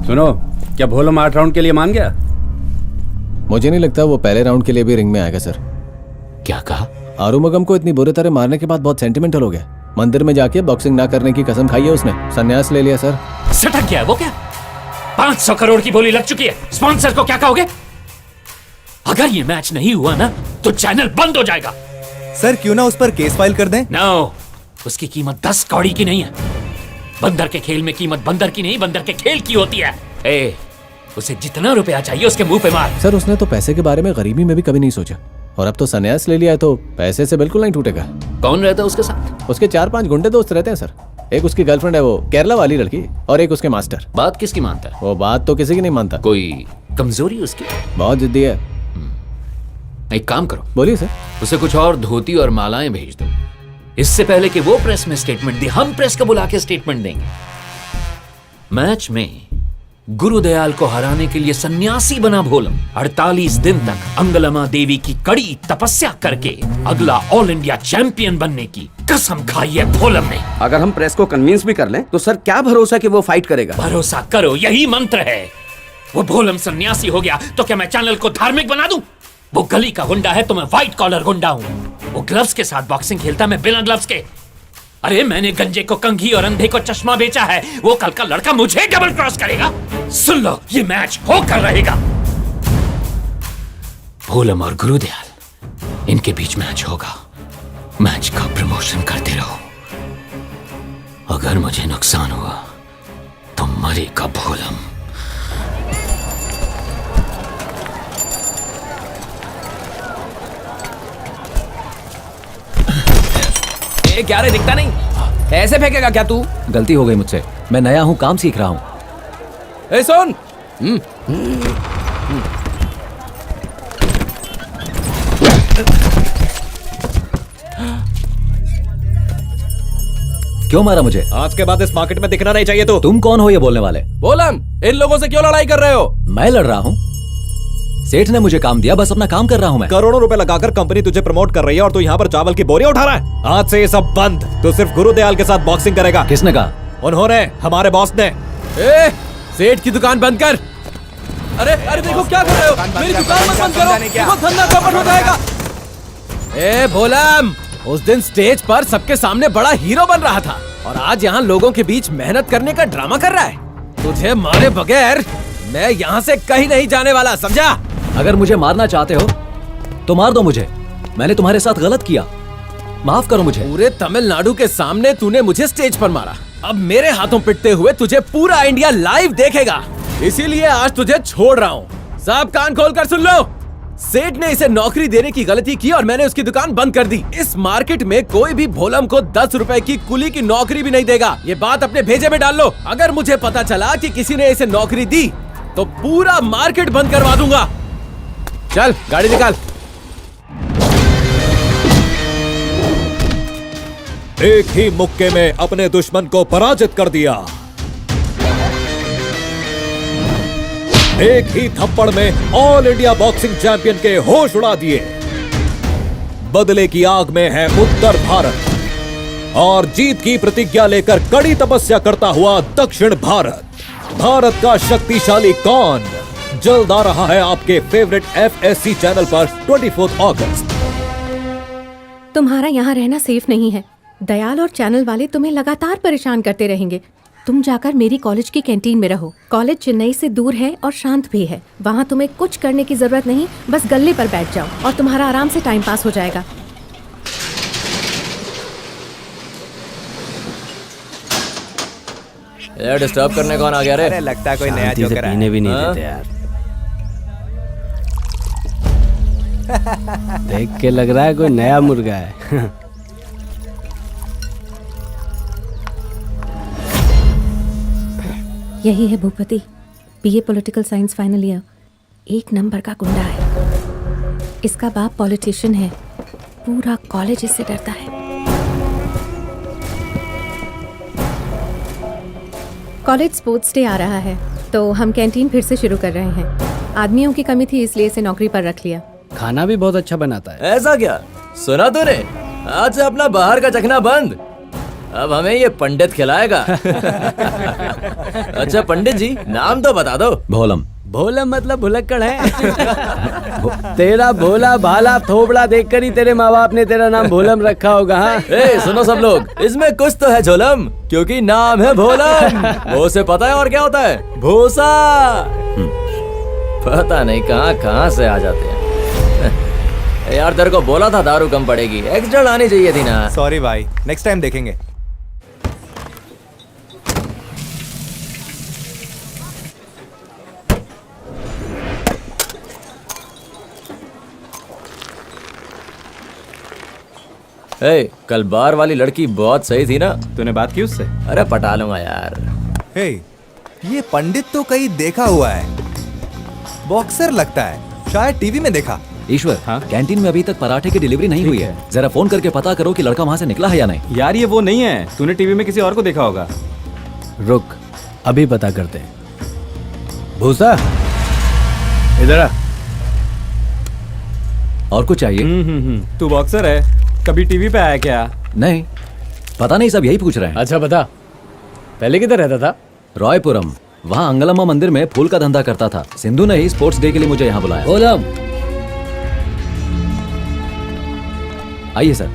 सुनो, क्या भोलम 8 राउंड के लिए मान गया? मुझे नहीं लगता वो पहले राउंड के लिए भी रिंग में आएगा सर। क्या कहा? आरुमगम को इतनी बुरी तरह मारने के बाद बहुत सेंटिमेंटल हो गया। मंदिर में जाके बॉक्सिंग ना करने की कसम खाई है उसने, संन्यास ले लिया सर। सटक गया है वो क्या? 500 करोड़ की बोली लग चुकी है। स्पॉन्सर को क्या कहोगे? अगर ये मैच नहीं हुआ ना तो चैनल बंद हो जाएगा। सर क्यों ना उस पर केस फाइल कर दें? नो, उसकी कीमत 10 कौड़ी की नहीं है। बंदर के खेल में कीमत बंदर की नहीं, बंदर के खेल की होती है। ए, उसे जितना रुपया चाहिए उसके मुंह पे मार। सर उसने तो पैसे के बारे में गरीबी में भी कभी नहीं सोचा, और अब तो संन्यास ले लिया है तो पैसे से बिल्कुल नहीं टूटेगा। कौन रहता है उसके साथ? उसके 4-5 गुंडे दोस्त रहते हैं सर। एक उसकी गर्लफ्रेंड है, वो केरला वाली लड़की, और एक उसके मास्टर। बात किसकी मानता है? वो बात तो किसी की नहीं मानता। कोई कमजोरी उसकी? बहुत जिद्दी है। एक काम करो, बोलिए सर। उसे कुछ और धोती और मालाएं भेज दो। इससे पहले कि वो प्रेस में स्टेटमेंट दे, हम प्रेस को बुला के स्टेटमेंट देंगे। मैच में गुरुदयाल को हराने के लिए सन्यासी बना भोलम 48 दिन तक अंगलमा देवी की कड़ी तपस्या करके अगला ऑल इंडिया चैंपियन बनने की कसम खाई है भोलम ने। अगर हम प्रेस को कन्विंस भी कर लें तो सर क्या भरोसा कि वो फाइट करेगा? भरोसा करो, यही मंत्र है। वो भोलम सन्यासी हो गया तो क्या मैं चैनल को धार्मिक बना दूं? वो गली का गुंडा है तो मैं व्हाइट कॉलर गुंडा हूं। वो ग्लव्स के साथ बॉक्सिंग खेलता, मैं बिना ग्लव्स के। अरे मैंने गंजे को कंघी और अंधे को चश्मा बेचा है, वो कल का लड़का मुझे डबल क्रॉस करेगा। सुन लो, ये मैच होकर रहेगा। भोलम और गुरुदयाल, इनके बीच मैच होगा। मैच का प्रमोशन करते रहो। अगर मुझे नुकसान हुआ तो मरेगा भोलम। क्या रे, दिखता नहीं? ऐसे फेंकेगा क्या तू? गलती हो गई मुझसे, मैं नया हूँ, काम सीख रहा हूँ। ए सुन, क्यों मारा मुझे? आज के बाद इस मार्केट में दिखना नहीं चाहिए। तो तुम कौन हो ये बोलने वाले? बोलम, इन लोगों से क्यों लड़ाई कर रहे हो? मैं लड़ रहा हूँ? सेठ ने मुझे काम दिया, बस अपना काम कर रहा हूँ मैं। करोड़ों रुपए लगाकर कंपनी तुझे प्रमोट कर रही है और तू यहाँ पर चावल की बोरियां उठा रहा है। आज से ये सब बंद। तू सिर्फ गुरुदयाल के साथ बॉक्सिंग करेगा। किसने कहा? उन्होंने, हमारे बॉस ने। ए, सेठ की दुकान बंद कर। अरे अरे देखो क्या कर रहे हो, मेरी दुकान मत बंद करो, देखो धंधा चौपट हो जाएगा। ए भोलम, उस दिन स्टेज पर सबके सामने बड़ा हीरो बन रहा था और आज यहाँ लोगों के बीच मेहनत करने का ड्रामा कर रहा है। तुझे मारे बगैर मैं यहाँ से कहीं नहीं जाने वाला, समझा? अगर मुझे मारना चाहते हो तो मार दो मुझे, मैंने तुम्हारे साथ गलत किया, माफ करो मुझे। पूरे तमिलनाडु के सामने तूने मुझे स्टेज पर मारा, अब मेरे हाथों पिटते हुए तुझे पूरा इंडिया लाइव देखेगा, इसीलिए आज तुझे छोड़ रहा हूँ। सब कान खोल कर सुन लो, सेठ ने इसे नौकरी देने की गलती की और मैंने उसकी दुकान बंद कर दी। इस मार्केट में कोई भी भोलम को 10 रुपए की कुली की नौकरी भी नहीं देगा, ये बात अपने भेजे में डाल लो। अगर मुझे पता चला कि किसी ने इसे नौकरी दी तो पूरा मार्केट बंद करवा दूंगा। चल गाड़ी निकाल। एक ही मुक्के में अपने दुश्मन को पराजित कर दिया। एक ही थप्पड़ में ऑल इंडिया बॉक्सिंग चैंपियन के होश उड़ा दिए। बदले की आग में है उत्तर भारत और जीत की प्रतिज्ञा लेकर कड़ी तपस्या करता हुआ दक्षिण भारत। भारत का शक्तिशाली कौन, जल्द आ रहा है आपके फेवरेट FSC चैनल पर 24 अगस्त। तुम्हारा यहाँ रहना सेफ नहीं है। दयाल और चैनल वाले तुम्हें लगातार परेशान करते रहेंगे। तुम जाकर मेरी कॉलेज की कैंटीन में रहो। कॉलेज चेन्नई से दूर है और शांत भी है। वहाँ तुम्हें कुछ करने की जरूरत नहीं, बस गल्ले पर बैठ जाओ और तुम्हारा आराम से टाइम पास हो जाएगा। यार डिस्टर्ब करने कौन आ गया रे? अरे लगता है कोई नया जोकर है। पीने भी नहीं देते यार। देख के लग रहा है कोई नया मुर्गा है। यही है Bhupathi, BA political science final year, 1 number का गुंडा है। इसका बाप पॉलिटिशियन है, पूरा कॉलेज इससे डरता है। कॉलेज स्पोर्ट्स डे आ रहा है तो हम कैंटीन फिर से शुरू कर रहे हैं। आदमियों की कमी थी इसलिए इसे नौकरी पर रख लिया। खाना भी बहुत अच्छा बनाता है। ऐसा क्या? सुना तूने? आज से अपना बाहर का चखना बंद। अब हमें ये पंडित खिलाएगा। अच्छा पंडित जी, नाम तो बता दो। भोलम। भोला मतलब भुलक्कड़ है। तेरा भोला भाला थोबड़ा देखकर ही तेरे माँ बाप ने तेरा नाम भोलम रखा होगा। हाँ सुनो सब लोग, इसमें कुछ तो है झोलम, क्योंकि नाम है भोलम। वो से पता है और क्या होता है? भूसा। पता नहीं कहाँ कहाँ से आ जाते हैं। यार तेरे को बोला था दारू कम पड़ेगी, एक्स्ट्रा लानी चाहिए थी ना। सॉरी भाई, नेक्स्ट टाइम देखेंगे। कल बार वाली लड़की बहुत सही थी ना? तूने बात की उससे? अरे पटा लूंगा यार। हे, ये पंडित तो कहीं देखा हुआ है, बॉक्सर लगता है, शायद टीवी में देखा। ईश्वर, हाँ? कैंटीन में अभी तक पराठे की डिलीवरी नहीं हुई है। जरा फोन करके पता करो कि लड़का वहाँ से निकला है या नहीं। यार ये वो नहीं है, तूने टीवी में किसी और को देखा होगा। रुक, अभी पता करते हैं। भूसा, इधर आ। और कुछ चाहिए? तू बॉक्सर है, कभी टीवी पे आया क्या? नहीं, पता नहीं, सब यही पूछ रहे हैं। अच्छा बता, पहले किधर रहता था? रॉयपुरम, वहाँ अंगलम्मा मंदिर में फूल का धंधा करता था। सिंधु ने ही स्पोर्ट्स डे के लिए मुझे यहाँ बुलाया। भोलम। आइए सर।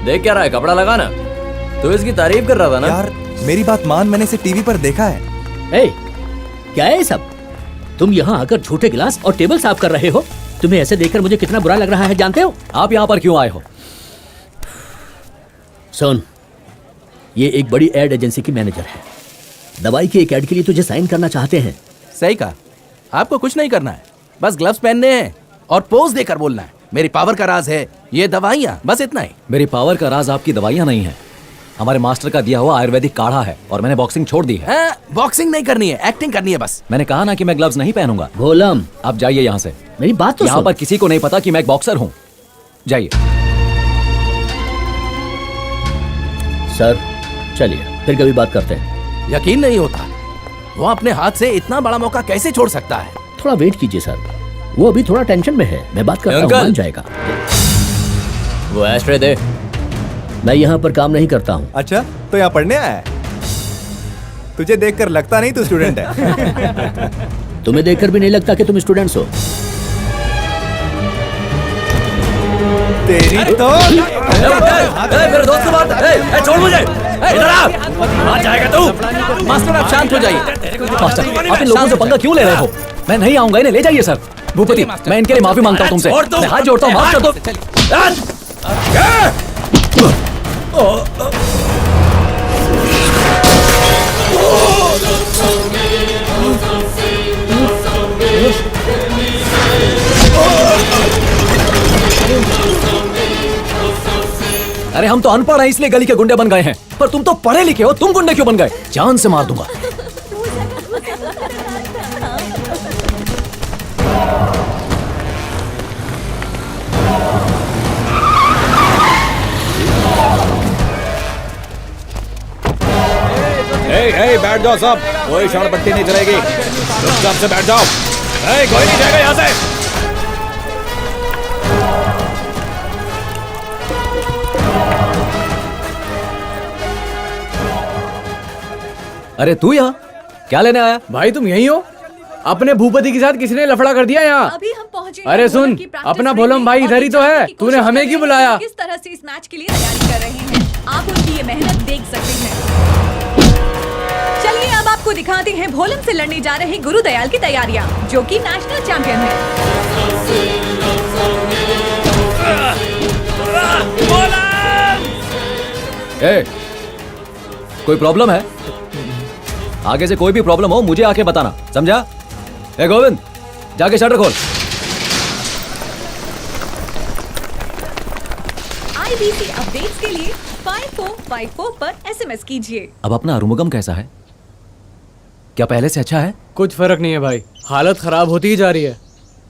देख क्या रहा है, कपड़ा लगाना। तू इसकी तारीफ कर रहा था ना? यार मेरी बात मान, मैंने इसे टीवी पर देखा है। क्या है ये सब? तुम यहाँ आकर झूठे गिलास और टेबल साफ कर रहे हो। तुम्हें ऐसे देखकर मुझे कितना बुरा लग रहा है, जानते हो? आप यहाँ पर क्यों आए हो? सुन, ये एक बड़ी एड एजेंसी की मैनेजर है। दवाई की एक एड के लिए तुझे साइन करना चाहते हैं। सही कहा, आपको कुछ नहीं करना है, बस ग्लव्स पहनने हैं और पोज देकर बोलना है। मेरी पावर का राज है ये दवाइयाँ, बस इतना ही। मेरी पावर का राज आपकी दवाइयाँ नहीं है, हमारे मास्टर का दिया हुआ आयुर्वेदिक काढ़ा है। और मैंने बॉक्सिंग छोड़ दी है। बॉक्सिंग नहीं करनी है, एक्टिंग करनी है बस। मैंने कहा ना कि मैं ग्लव्स नहीं पहनूंगा। भोलम, आप जाइए यहाँ से। मेरी बात तो यहाँ सुन। पर किसी को नहीं पता कि मैं एक बॉक्सर हूँ। जाइए। सर चलिए, फिर कभी बात करते हैं। यकीन नहीं होता, वो अपने हाथ से इतना बड़ा मौका कैसे छोड़ सकता है। थोड़ा वेट कीजिए सर, वो अभी थोड़ा टेंशन में है। मैं बात करता हूँ, अंकल। मान जाएगा। वो एस्ट्रे दे। मैं यहाँ पर काम नहीं करता हूँ। अच्छा, तो यहाँ पढ़ने आया है? तुझे देखकर लगता नहीं तू स्टूडेंट है। तुम्हें देखकर भी नहीं लगता कि तुम स्टूडेंट्स हो। तेरी तो मेरे दोस्त को मार। छोड़ मुझे। इधर आ। मार जाएगा तू। मास्टर आप शांत हो जाइए। मास्टर, आप इन लोगों से पंगा क्यों ले रहे हो? मैं नहीं आऊंगा, इन्हें ले जाइए सर। भूपति, मैं इनके लिए माफी मांगता हूँ तुमसे। मैं हाथ जोड़ता हूँ, माफ कर दो। अरे हम तो अनपढ़ हैं इसलिए गली के गुंडे बन गए हैं, पर तुम तो पढ़े लिखे हो, तुम गुंडे क्यों बन गए? जान से मार दूंगा। बैठ जाओ सब, कोई शरण पट्टी नहीं चलेगी। चुपचाप से बैठ जाओ। कोई नहीं जाएगा यहाँ से। अरे तू यहाँ क्या लेने आया? भाई तुम यहीं हो? अपने भूपति के साथ किसी ने लफड़ा कर दिया यहाँ। अभी हम पहुंचे। अरे सुन, अपना भोलम भाई इधर ही तो है। तूने हमें क्यों बुलाया? किस तरह से इस मैच के लिए तैयारी कर रहे हैं, आप उनकी ये मेहनत देख सकते हैं। चलिए अब आपको दिखाते हैं भोलम से लड़ने जा रहे गुरुदयाल की तैयारियां, जो कि नेशनल चैंपियन है। कोई प्रॉब्लम है? आगे से कोई भी प्रॉब्लम हो मुझे आके बताना, समझा? गोविंद, जाके शटर खोल। IBC अपडेट्स के लिए 5454 पर SMS कीजिए। अब अपना अरुमुगम कैसा है? क्या पहले से अच्छा है? कुछ फर्क नहीं है भाई, हालत खराब होती ही जा रही है।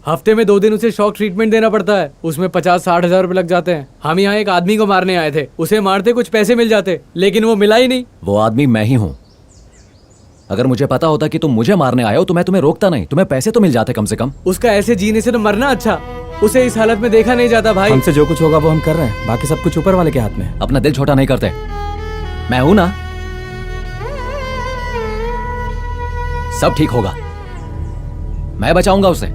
हफ्ते में 2 दिन उसे शॉक ट्रीटमेंट देना पड़ता है, उसमें 50-60 हजार रुपए लग जाते हैं। हम यहाँ एक आदमी को मारने आए थे, उसे मारते कुछ पैसे मिल जाते, लेकिन वो मिला ही नहीं। वो आदमी मैं ही हूँ। अगर मुझे पता होता कि तुम मुझे मारने आए हो तो मैं तुम्हें रोकता नहीं, तुम्हें पैसे तो मिल जाते कम से कम। उसका ऐसे जीने से तो मरना अच्छा। उसे इस हालत में देखा नहीं जाता भाई। हमसे जो कुछ होगा वो हम कर रहे हैं, बाकी सब कुछ ऊपर वाले के हाथ में है। अपना दिल छोटा नहीं करते। मैं हूं ना, सब ठीक होगा, मैं बचाऊंगा उसे।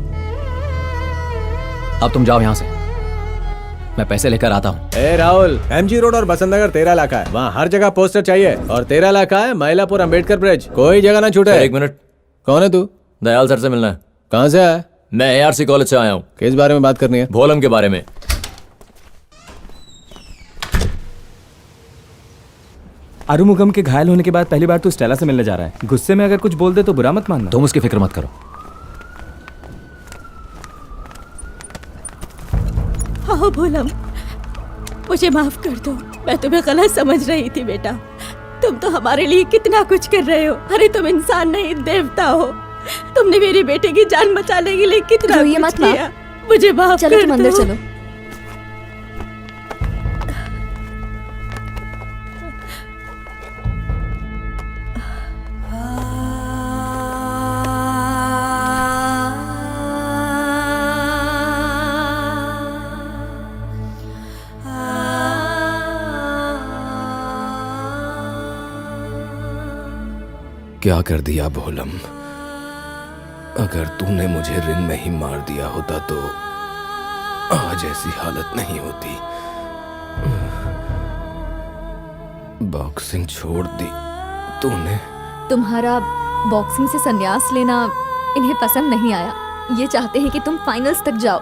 अब तुम जाओ यहां से, मैं पैसे लेकर आता हूं। ए राहुल, एमजी रोड और बसंत नगर तेरा इलाका है, वहाँ हर जगह पोस्टर चाहिए। और तेरा इलाका है मैलापुर अंबेडकर ब्रिज, कोई जगह ना छूटे। एक मिनट, कौन है तू? दयाल सर से मिलना है। कहाँ से आया? मैं एआरसी कॉलेज से आया हूँ। किस बारे में बात करनी है? भोलम के बारे में। आरुमुगम के घायल होने के बाद पहली बार तू स्टेला से मिलने जा रहा है। गुस्से में अगर कुछ बोल दे तो बुरा मत मानना। तुम उसकी फिक्र मत करो। हाँ भोलम, मुझे माफ कर दो, मैं तुम्हें गलत समझ रही थी बेटा। तुम तो हमारे लिए कितना कुछ कर रहे हो। अरे तुम इंसान नहीं, देवता हो। तुमने मेरे बेटे की जान बचाने के लिए कितना कुछ मत किया। मुझे माफ चलो कर तुम अंदर दो। चलो। क्या कर दिया भोलम? अगर तूने मुझे रिंग में ही मार दिया होता तो आज ऐसी हालत नहीं होती। बॉक्सिंग छोड़ दी तूने। तुम्हारा बॉक्सिंग से संन्यास लेना इन्हें पसंद नहीं आया। ये चाहते हैं कि तुम फाइनल्स तक जाओ।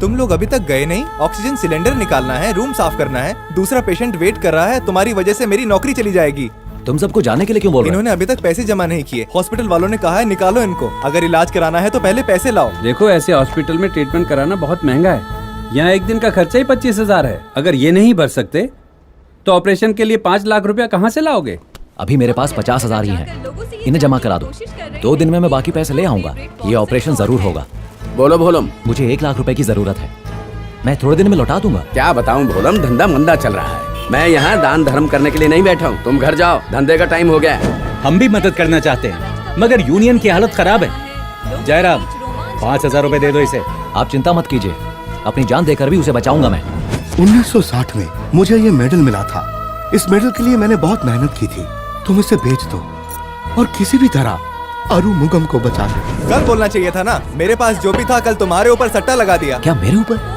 तुम लोग अभी तक गए नहीं? ऑक्सीजन सिलेंडर निकालना है, रूम साफ करना है, दूसरा पेशेंट वेट कर रहा है। तुम्हारी वजह से मेरी नौकरी चली जाएगी। तुम सबको जाने के लिए क्यों बोल रहे हो? इन्होंने अभी तक पैसे जमा नहीं किए। हॉस्पिटल वालों ने कहा है निकालो इनको। अगर इलाज कराना है तो पहले पैसे लाओ। देखो, ऐसे हॉस्पिटल में ट्रीटमेंट कराना बहुत महंगा है। यहाँ एक दिन का खर्चा ही 25,000 है। अगर ये नहीं भर सकते तो ऑपरेशन के लिए 5 लाख रुपया कहाँ से लाओगे? अभी मेरे पास 50,000 ही हैं, इन्हें जमा करा दो। 2 दिन में मैं बाकी पैसे ले आऊंगा। ये ऑपरेशन जरूर होगा। बोलो भोलम। मुझे 1 लाख रुपए की जरूरत है, मैं थोड़े दिन में लौटा दूंगा। क्या बताऊं भोलम, धंधा मंदा चल रहा है। मैं यहाँ दान धर्म करने के लिए नहीं बैठा हूँ। तुम घर जाओ, धंधे का टाइम हो गया है। हम भी मदद करना चाहते हैं मगर यूनियन की हालत खराब है। जयराम, 5,000 रुपए दे दो इसे। आप चिंता मत कीजिए, अपनी जान देकर भी उसे बचाऊंगा मैं। 1960 में मुझे ये मेडल मिला था। इस मेडल के लिए मैंने बहुत मेहनत की थी। तुम इसे बेच दो और किसी भी तरह आरुमुगम को बचा लो। कल बोलना चाहिए था ना। मेरे पास जो भी था कल तुम्हारे ऊपर सट्टा लगा दिया। क्या मेरे ऊपर?